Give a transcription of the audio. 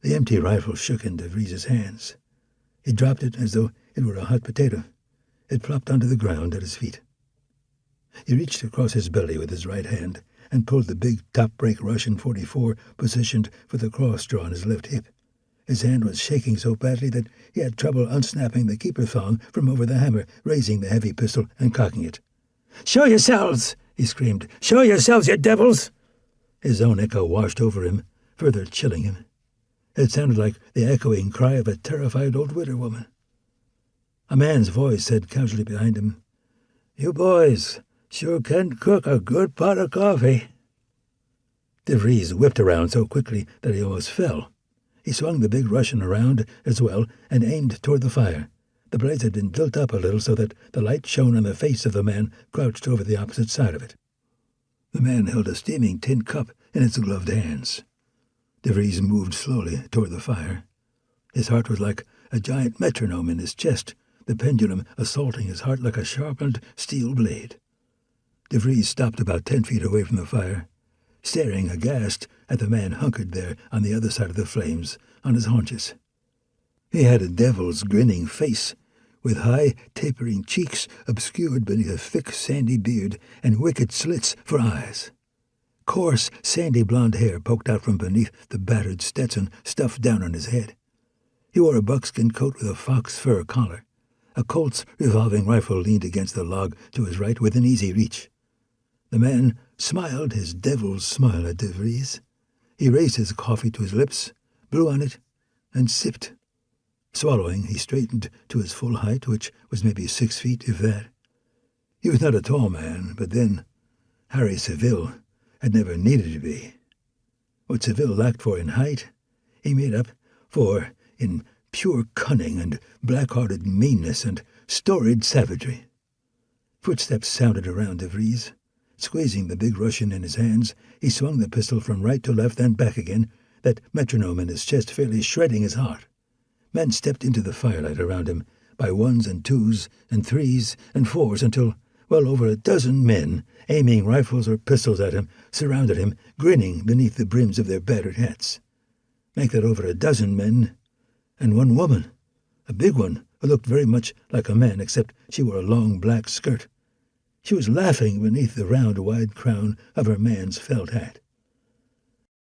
The empty rifle shook in DeVries's hands. He dropped it as though it were a hot potato. It plopped onto the ground at his feet. He reached across his belly with his right hand and pulled the big top-break Russian .44 positioned for the cross-draw on his left hip. His hand was shaking so badly that he had trouble unsnapping the keeper thong from over the hammer, raising the heavy pistol and cocking it. "Show yourselves!" he screamed. "Show yourselves, you devils!" His own echo washed over him, further chilling him. It sounded like the echoing cry of a terrified old widow woman. A man's voice said casually behind him, "You boys sure can cook a good pot of coffee." DeVries whipped around so quickly that he almost fell. He swung the big Russian around as well and aimed toward the fire. The blaze had been built up a little so that the light shone on the face of the man crouched over the opposite side of it. The man held a steaming tin cup in his gloved hands. DeVries moved slowly toward the fire. His heart was like a giant metronome in his chest, the pendulum assaulting his heart like a sharpened steel blade. DeVries stopped about 10 feet away from the fire, staring aghast at the man hunkered there on the other side of the flames, on his haunches. He had a devil's grinning face, with high, tapering cheeks obscured beneath a thick, sandy beard and wicked slits for eyes. Coarse, sandy blonde hair poked out from beneath the battered Stetson stuffed down on his head. He wore a buckskin coat with a fox fur collar. A Colt's revolving rifle leaned against the log to his right within easy reach. The man smiled his devil's smile at DeVries. He raised his coffee to his lips, blew on it, and sipped. Swallowing, he straightened to his full height, which was maybe 6 feet, if that. He was not a tall man, but then Harry Seville had never needed to be. What Seville lacked for in height, he made up for in pure cunning and black-hearted meanness and storied savagery. Footsteps sounded around DeVries. Squeezing the big Russian in his hands, he swung the pistol from right to left and back again, that metronome in his chest fairly shredding his heart. Men stepped into the firelight around him, by ones and twos and threes and fours, until well over a dozen men, aiming rifles or pistols at him, surrounded him, grinning beneath the brims of their battered hats. Make that over a dozen men, and one woman, a big one, who looked very much like a man, except she wore a long black skirt. She was laughing beneath the round, wide crown of her man's felt hat.